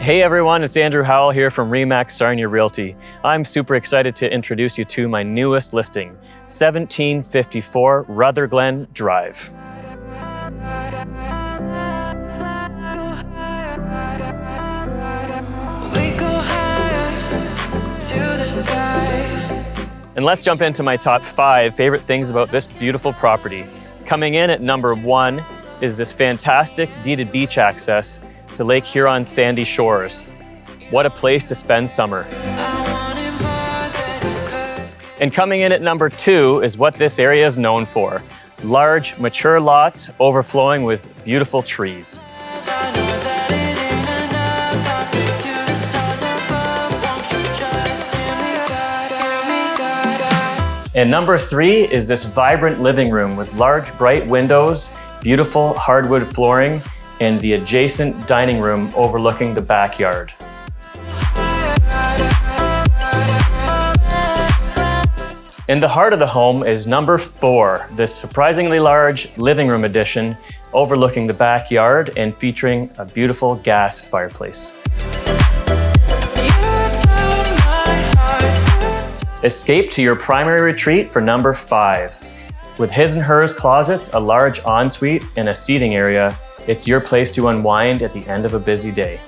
Hey everyone, it's Andrew Howell here from RE/MAX Sarnia Realty. I'm super excited to introduce you to my newest listing, 1754 Rutherglen Drive. And let's jump into my top 5 favorite things about this beautiful property. Coming in at number 1 is this fantastic deeded beach access to Lake Huron's sandy shores. What a place to spend summer. And coming in at number 2 is what this area is known for. Large, mature lots overflowing with beautiful trees. And number 3 is this vibrant living room with large, bright windows, beautiful hardwood flooring, and the adjacent dining room overlooking the backyard. In the heart of the home is number 4, this surprisingly large living room addition overlooking the backyard and featuring a beautiful gas fireplace. Escape to your primary retreat for number 5. With his and hers closets, a large ensuite, and a seating area, it's your place to unwind at the end of a busy day.